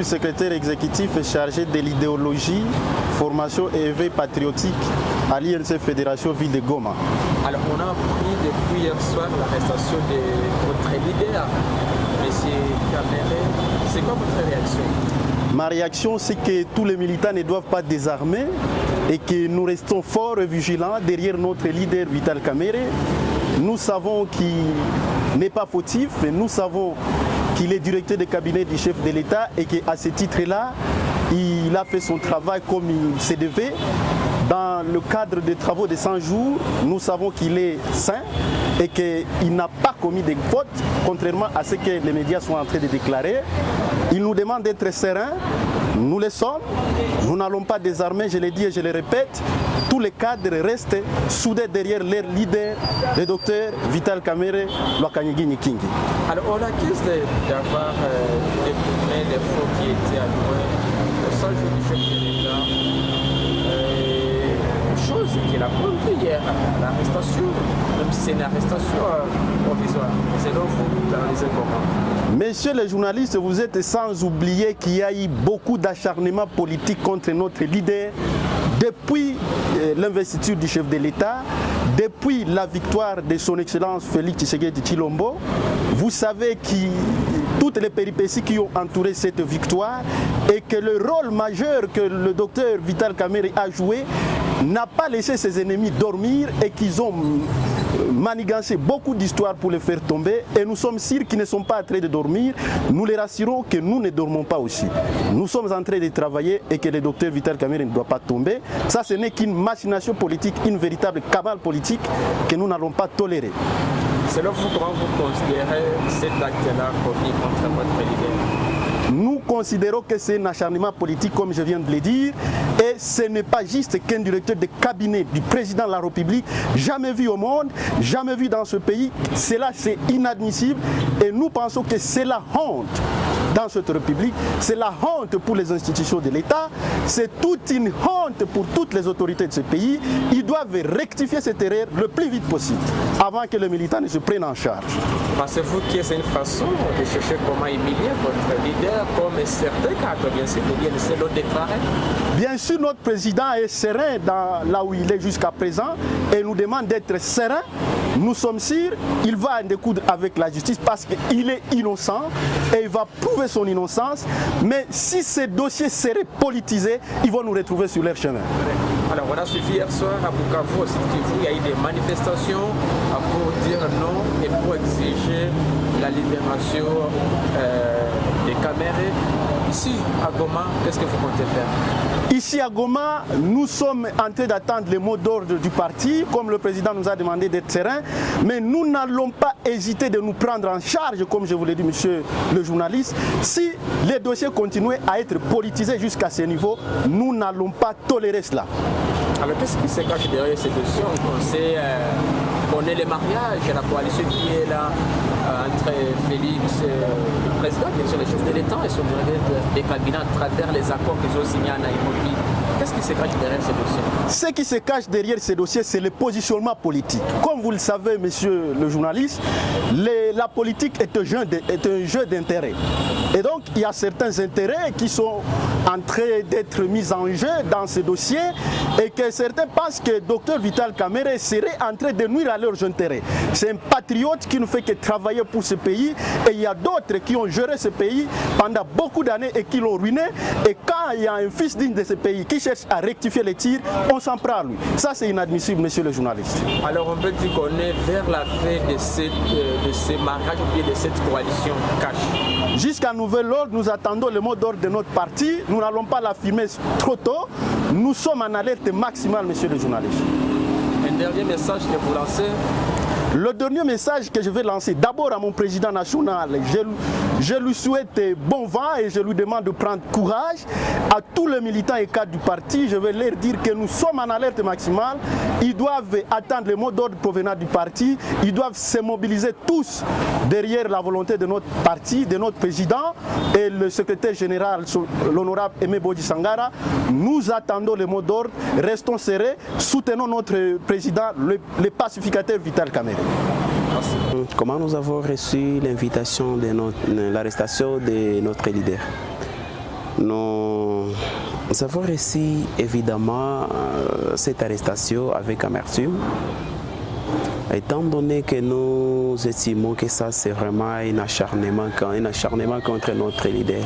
suis secrétaire exécutif chargé de l'idéologie, formation et éveil patriotique à l'INC Fédération Ville de Goma. Alors on a appris depuis hier soir l'arrestation de votre leader, M. Kamere. C'est quoi votre réaction? Ma réaction, c'est que tous les militants ne doivent pas désarmer et que nous restons forts et vigilants derrière notre leader Vital Kamerhe. Nous savons qu'il n'est pas fautif et nous savons qu'il est directeur de cabinet du chef de l'État et qu'à ce titre-là, il a fait son travail comme il se devait. Dans le cadre des travaux de 100 jours, nous savons qu'il est sain et qu'il n'a pas commis de fautes, contrairement à ce que les médias sont en train de déclarer. Il nous demande d'être sereins, nous le sommes, nous n'allons pas désarmer, je l'ai dit et je le répète, tous les cadres restent soudés derrière leur leader, le docteur Vital Kamerhe Lwakanyigi Nyikingi. Alors on accuse d'avoir détourné les fonds qui étaient alloués au 100 jours du chef de l'État. Chose qu'il a conduit hier à l'arrestation, même si c'est une arrestation provisoire. Selon vous, dans les comment? Messieurs les journalistes, vous êtes sans oublier qu'il y a eu beaucoup d'acharnement politique contre notre leader depuis l'investiture du chef de l'État, depuis la victoire de son Excellence Félix Tshisekedi Tshilombo. Vous savez toutes les péripéties qui ont entouré cette victoire et que le rôle majeur que le docteur Vital Kamerhe a joué n'a pas laissé ses ennemis dormir et qu'ils ont manigancé beaucoup d'histoires pour les faire tomber. Et nous sommes sûrs qu'ils ne sont pas en train de dormir. Nous les rassurons que nous ne dormons pas aussi. Nous sommes en train de travailler et que le docteur Vital Kamerhe ne doit pas tomber. Ça, ce n'est qu'une machination politique, une véritable cabale politique que nous n'allons pas tolérer. Selon vous, comment vous considérez cet acte-là commis contre votre leader? Nous considérons que c'est un acharnement politique, comme je viens de le dire, et ce n'est pas juste qu'un directeur de cabinet du président de la République, jamais vu au monde, jamais vu dans ce pays. Cela, c'est inadmissible et nous pensons que c'est la honte dans cette République, c'est la honte pour les institutions de l'État, c'est toute une honte pour toutes les autorités de ce pays. Ils doivent rectifier cette erreur le plus vite possible, avant que les militants ne se prennent en charge. Pensez-vous que c'est une façon de chercher comment humilier votre leader, comme certains cadres, bien sûr, de l'autre déclaré? Bien sûr, notre président est serein là où il est jusqu'à présent et nous demande d'être serein. Nous sommes sûrs qu'il va en découdre avec la justice parce qu'il est innocent et il va prouver son innocence. Mais si ces dossiers seraient politisés, ils vont nous retrouver sur leur chemin. Alors on a suivi hier soir à Bukavu, aussi il y a eu des manifestations pour dire non et pour exiger la libération des Kamerhe. Ici à Goma, qu'est-ce que vous comptez faire? Ici à Goma, nous sommes en train d'attendre les mots d'ordre du parti, comme le président nous a demandé d'être serein, mais nous n'allons pas hésiter de nous prendre en charge, comme je vous l'ai dit, monsieur le journaliste. Si les dossiers continuent à être politisés jusqu'à ce niveau, nous n'allons pas tolérer cela. Alors qu'est-ce qui se cache derrière ces dossiers? On connaît les mariages, la coalition qui est là entre Félix, le président, bien sûr, le chef de l'État et son directeur des cabinets à travers les accords qu'ils ont signés à Nairobi. Qu'est-ce qui se cache derrière ces dossiers? Ce qui se cache derrière ces dossiers, c'est le positionnement politique. Comme vous le savez, monsieur le journaliste, la politique est un jeu d'intérêts. Et donc, il y a certains intérêts qui sont en train d'être mis en jeu dans ces dossiers et que certains pensent que Dr Vital Kamerhe serait en train de nuire à leurs intérêts. C'est un patriote qui ne fait que travailler pour ce pays et il y a d'autres qui ont géré ce pays pendant beaucoup d'années et qui l'ont ruiné. Et quand il y a un fils digne de ce pays qui cherche à rectifier les tirs, on s'en prend à lui. Ça, c'est inadmissible, monsieur le journaliste. Alors, on peut dire qu'on est vers la fin de ces mariages ou bien de cette coalition cash. Jusqu'à nouvel ordre, nous attendons le mot d'ordre de notre parti. Nous n'allons pas l'affirmer trop tôt. Nous sommes en alerte maximale, monsieur le journaliste. Un dernier message que vous lancez? Le dernier message que je vais lancer, d'abord à mon président national, je lui souhaite bon vent et je lui demande de prendre courage. À tous les militants et cadres du parti, je vais leur dire que nous sommes en alerte maximale. Ils doivent attendre les mots d'ordre provenant du parti. Ils doivent se mobiliser tous derrière la volonté de notre parti, de notre président et le secrétaire général, l'honorable Aimé Bodji Sangara. Nous attendons les mots d'ordre, restons serrés, soutenons notre président, le pacificateur Vital Kamerhe. Merci. Comment nous avons reçu l'invitation de l'arrestation de notre leader? Nous avons reçu évidemment cette arrestation avec amertume, étant donné que nous estimons que ça c'est vraiment un acharnement contre notre leader.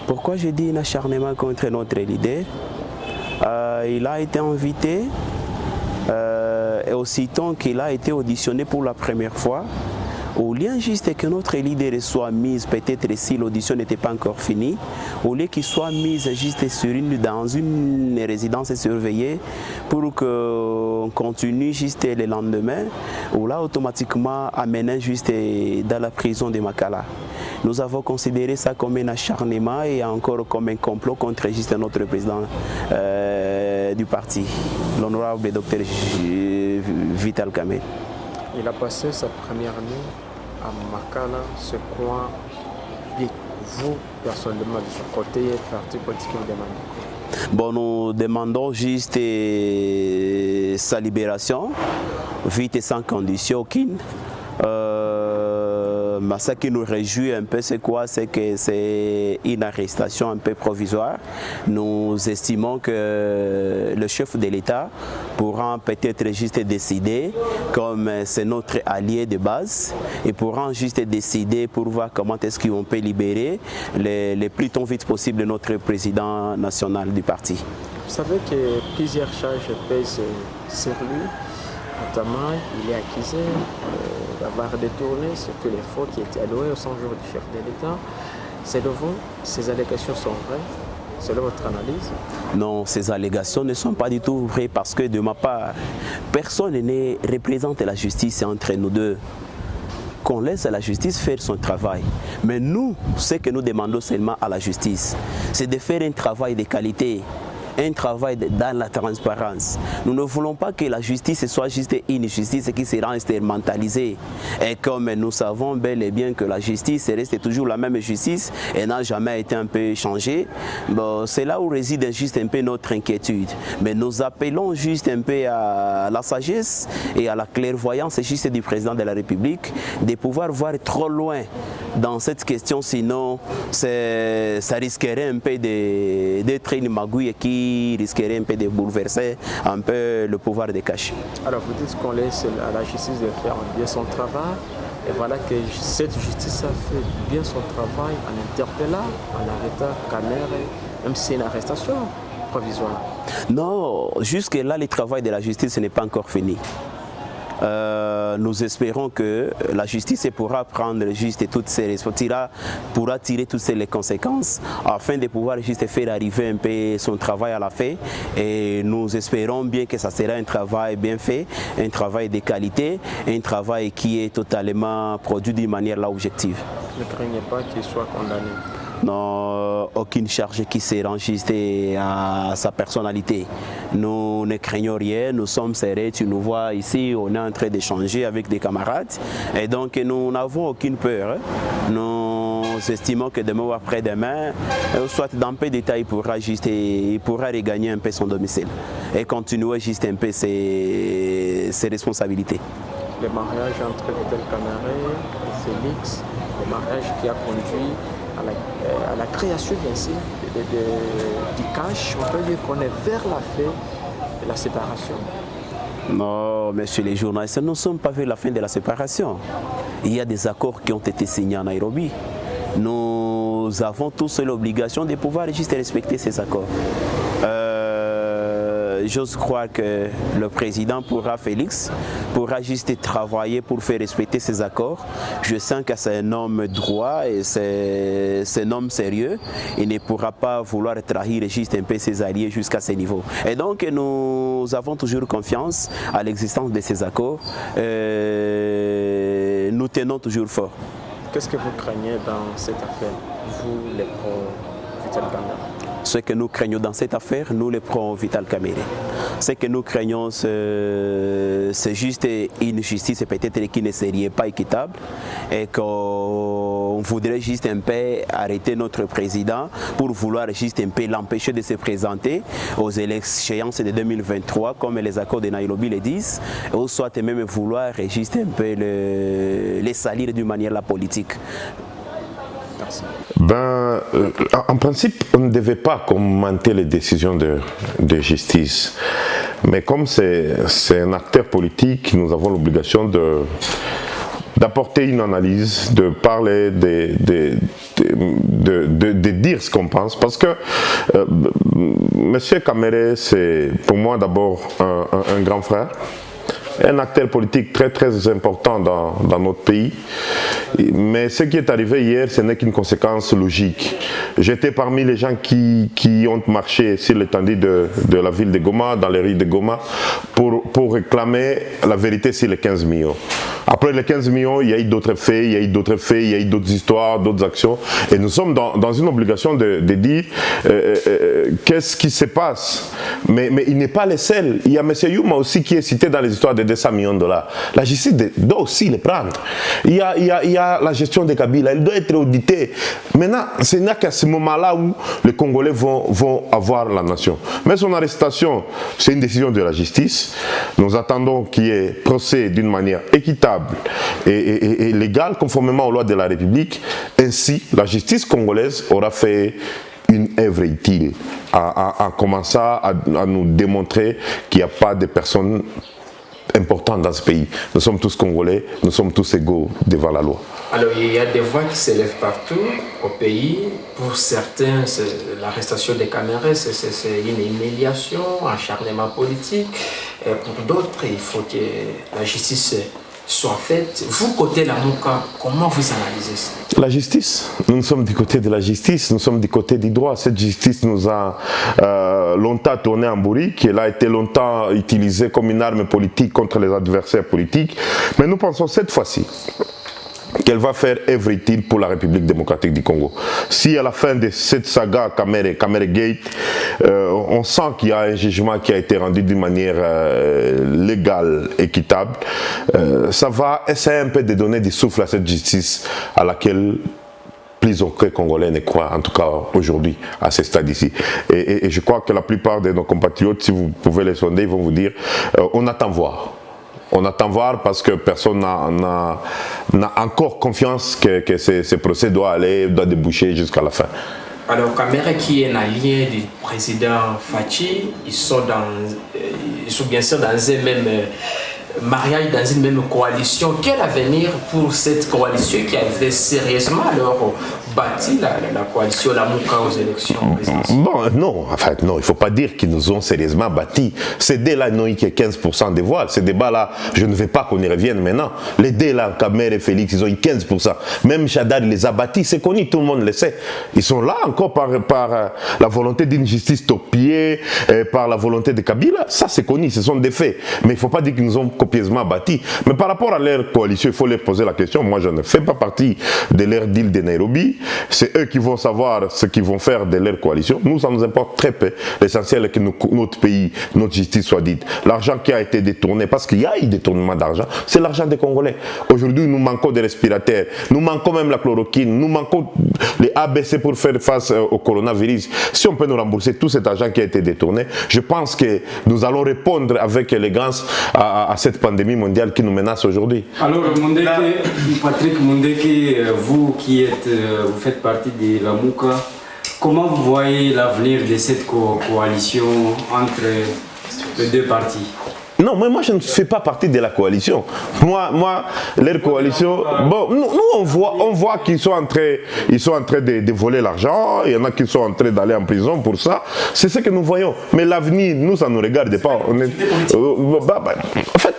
Pourquoi je dis un acharnement contre notre leader? Il a été invité et aussitôt qu'il a été auditionné pour la première fois, au lieu juste que notre leader soit mis, peut-être si l'audition n'était pas encore finie, au lieu qu'il soit mis juste dans une résidence surveillée pour qu'on continue juste le lendemain, ou là automatiquement amené juste dans la prison de Makala. Nous avons considéré ça comme un acharnement et encore comme un complot contre juste notre président du parti, l'honorable Dr Vital Kamerhe. Il a passé sa première nuit à Makala. C'est quoi, vous, personnellement, de son côté, et le parti politique, vous demandez? Bon, nous demandons juste sa libération, vite et sans condition aucune. Mais ce qui nous réjouit un peu, c'est quoi? C'est que c'est une arrestation un peu provisoire. Nous estimons que le chef de l'État pourra peut-être juste décider, comme c'est notre allié de base, et pourra juste décider pour voir comment est-ce qu'on peut libérer le plus tôt vite possible notre président national du parti. Vous savez que plusieurs charges pèsent sur lui. Notamment, il est accusé d'avoir détourné surtout les fonds qui étaient alloués au 100 jours du chef de l'État. Selon vous, ces allégations sont vraies? Selon votre analyse? Non, ces allégations ne sont pas du tout vraies parce que de ma part, personne ne représente la justice entre nous deux. Qu'on laisse la justice faire son travail. Mais nous, ce que nous demandons seulement à la justice, c'est de faire un travail de qualité. Un travail dans la transparence. Nous ne voulons pas que la justice soit juste une justice qui sera instrumentalisée. Et comme nous savons bel et bien que la justice reste toujours la même justice et n'a jamais été un peu changée, bon, c'est là où réside juste un peu notre inquiétude. Mais nous appelons juste un peu à la sagesse et à la clairvoyance juste du président de la République de pouvoir voir trop loin dans cette question, sinon ça risquerait un peu d'être une magouille qui risquerait un peu de bouleverser un peu le pouvoir de Kashi. Alors vous dites qu'on laisse à la justice de faire bien son travail, et voilà que cette justice a fait bien son travail en interpellant, en arrêtant Kamerhe, même si c'est une arrestation provisoire. Non, jusque-là, le travail de la justice n'est pas encore fini. Nous espérons que la justice pourra prendre juste toutes ces responsabilités, pourra tirer toutes les conséquences afin de pouvoir juste faire arriver un peu son travail à la fin. Et nous espérons bien que ça sera un travail bien fait, un travail de qualité, un travail qui est totalement produit d'une manière là objective. Ne craignez pas qu'il soit condamné? Non, aucune charge qui s'enregistre à sa personnalité. Nous ne craignons rien, nous sommes serrés, tu nous vois ici, on est en train d'échanger avec des camarades et donc nous n'avons aucune peur. Nous estimons que demain ou après-demain, soit dans peu de temps, il pourra regagner un peu son domicile et continuer juste un peu ses responsabilités. Le mariage entre Vital Kamerhe et Félix, le mariage qui a conduit à la création du cash, on peut dire qu'on est vers la fin de la séparation. Non, messieurs les journalistes, nous ne sommes pas vers la fin de la séparation. Il y a des accords qui ont été signés à Nairobi. Nous avons tous l'obligation de pouvoir juste respecter ces accords. J'ose croire que le président Félix pourra juste travailler pour faire respecter ces accords. Je sens que c'est un homme droit et c'est un homme sérieux. Il ne pourra pas vouloir trahir juste un peu ses alliés jusqu'à ce niveau. Et donc nous avons toujours confiance à l'existence de ces accords. Nous tenons toujours fort. Qu'est-ce que vous craignez dans cette affaire, vous les pro-Vital Kamerhe? Ce que nous craignons dans cette affaire, nous les pro-Vital Kamerhe. Ce que nous craignons, c'est juste une justice peut-être qui ne serait pas équitable et qu'on voudrait juste un peu arrêter notre président pour vouloir juste un peu l'empêcher de se présenter aux échéances de 2023 comme les accords de Nairobi le disent, ou soit même vouloir juste un peu les salir d'une manière la politique. Merci. En principe, on ne devait pas commenter les décisions de justice. Mais comme c'est un acteur politique, nous avons l'obligation d'apporter une analyse, de parler, de dire ce qu'on pense. Parce que M. Kamere, c'est pour moi d'abord un grand frère, un acteur politique très très important dans notre pays. Mais ce qui est arrivé hier, ce n'est qu'une conséquence logique. J'étais parmi les gens qui ont marché sur l'étendue de la ville de Goma, dans les rues de Goma, pour réclamer la vérité sur les 15 millions. Après les 15 millions, il y a eu d'autres faits, il y a eu d'autres faits, il y a eu d'autres histoires, d'autres actions. Et nous sommes dans une obligation de dire qu'est-ce qui se passe. Mais il n'est pas le seul. Il y a M. Youma aussi qui est cité dans les histoires de 200 millions de dollars. La justice doit aussi les prendre. Il y a la gestion des Kabila, elle doit être auditée. Maintenant, ce n'est qu'à ce moment-là où les Congolais vont avoir la nation. Mais son arrestation, c'est une décision de la justice. Nous attendons qu'il y ait procès d'une manière équitable et légale, conformément aux lois de la République. Ainsi, la justice congolaise aura fait une œuvre utile en commençant à nous démontrer qu'il n'y a pas de personnes importantes dans ce pays. Nous sommes tous Congolais, nous sommes tous égaux devant la loi. Alors, il y a des voix qui s'élèvent partout au pays. Pour certains, l'arrestation des Kamere, c'est une humiliation, un acharnement politique. Et pour d'autres, il faut que la justice soit faite. Vous, côté Lamuka, comment vous analysez ça? La justice, nous sommes du côté de la justice, nous sommes du côté du droit. Cette justice nous a longtemps tourné en bourrique, elle a été longtemps utilisée comme une arme politique contre les adversaires politiques. Mais nous pensons cette fois-ci qu'elle va faire œuvre utile pour la République démocratique du Congo. Si à la fin de cette saga Kamere Gate, on sent qu'il y a un jugement qui a été rendu d'une manière légale, équitable, ça va essayer un peu de donner du souffle à cette justice à laquelle plus aucun Congolais ne croit, en tout cas aujourd'hui, à ce stade ici. Et je crois que la plupart de nos compatriotes, si vous pouvez les sonder, ils vont vous dire on attend voir. On attend voir parce que personne n'a encore confiance que ce procès doit déboucher jusqu'à la fin. Alors, Kamere, qui est un allié du président Fachi, ils sont bien sûr dans un même mariage, dans une même coalition. Quel avenir pour cette coalition qui avait sérieusement alors bâti la coalition Lamuka aux élections présidentielles? Bon, non, enfin, non, il ne faut pas dire qu'ils nous ont sérieusement bâti. Ces dés-là n'ont eu que 15% de voix. Ces débats-là, je ne veux pas qu'on y revienne maintenant. Les dés-là, Kamere et Félix, ils ont eu 15%. Même Chadar les a bâtis, c'est connu, tout le monde le sait. Ils sont là encore par la volonté d'une justice topiée, par la volonté de Kabila. Ça, c'est connu, ce sont des faits. Mais il ne faut pas dire qu'ils nous ont copieusement bâtis. Mais par rapport à leur coalition, il faut leur poser la question. Moi, je ne fais pas partie de leur deal de Nairobi. C'est eux qui vont savoir ce qu'ils vont faire de leur coalition. Nous, ça nous importe très peu. L'essentiel est que notre pays, notre justice soit dite. L'argent qui a été détourné, parce qu'il y a eu détournement d'argent, c'est l'argent des Congolais. Aujourd'hui, nous manquons des respirateurs, nous manquons même la chloroquine, nous manquons les ABC pour faire face au coronavirus. Si on peut nous rembourser tout cet argent qui a été détourné, je pense que nous allons répondre avec élégance à cette pandémie mondiale qui nous menace aujourd'hui. Alors, Patrick Mundeke, vous qui êtes, vous faites partie de la Lamuka, comment vous voyez l'avenir de cette coalition entre les deux partis? Non, mais moi je ne fais pas partie de la coalition. Moi leur coalition, bon, nous on voit qu'ils sont en train de voler l'argent, il y en a qui sont en train d'aller en prison pour ça. C'est ce que nous voyons. Mais l'avenir, nous, ça ne nous regarde pas. En fait,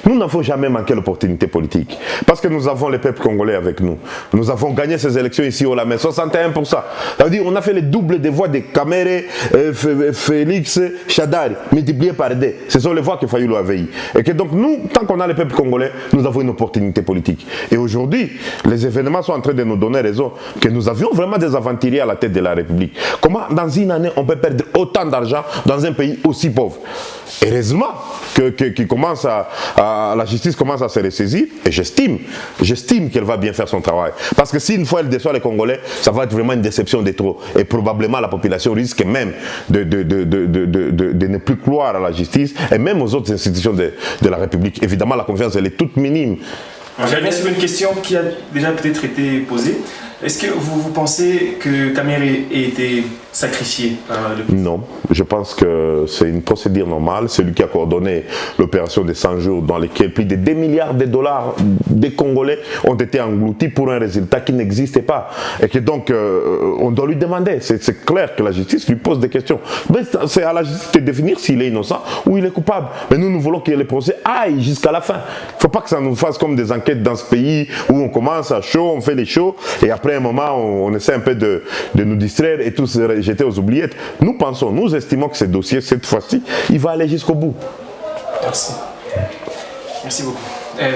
nous n'avons jamais manqué l'opportunité politique. Parce que nous avons le peuple congolais avec nous. Nous avons gagné ces élections ici au Lamé, 61%. Ça veut dire qu'on a fait le double des voix de Kamere, Félix, Chadari, multiplié par 2. Ce sont les voix que Fayulu avait eues. Et que donc nous, tant qu'on a le peuple congolais, nous avons une opportunité politique. Et aujourd'hui, les événements sont en train de nous donner raison que nous avions vraiment des aventuriers à la tête de la République. Comment dans une année on peut perdre autant d'argent dans un pays aussi pauvre? Heureusement que la justice commence à se ressaisir, et j'estime qu'elle va bien faire son travail. Parce que si une fois elle déçoit les Congolais, ça va être vraiment une déception de trop. Et probablement la population risque même de ne plus croire à la justice et même aux autres institutions de la République. Évidemment, la confiance, elle est toute minime. J'avais une question qui a déjà peut-être été posée. Est-ce que vous pensez que Kamere ait été sacrifié par le président? Non, je pense que c'est une procédure normale. Celui qui a coordonné l'opération des 100 jours dans laquelle plus de 2 milliards de dollars des Congolais ont été engloutis pour un résultat qui n'existait pas. Et que donc, on doit lui demander. C'est clair que la justice lui pose des questions. Mais c'est à la justice de définir s'il est innocent ou il est coupable. Mais nous voulons que les procès aillent jusqu'à la fin. Il ne faut pas que ça nous fasse comme des enquêtes dans ce pays où on commence à chaud, on fait les shows, et après un moment, on essaie un peu de nous distraire et tout se jeter aux oubliettes. Nous estimons que ce dossier, cette fois-ci, il va aller jusqu'au bout. Merci. Merci beaucoup.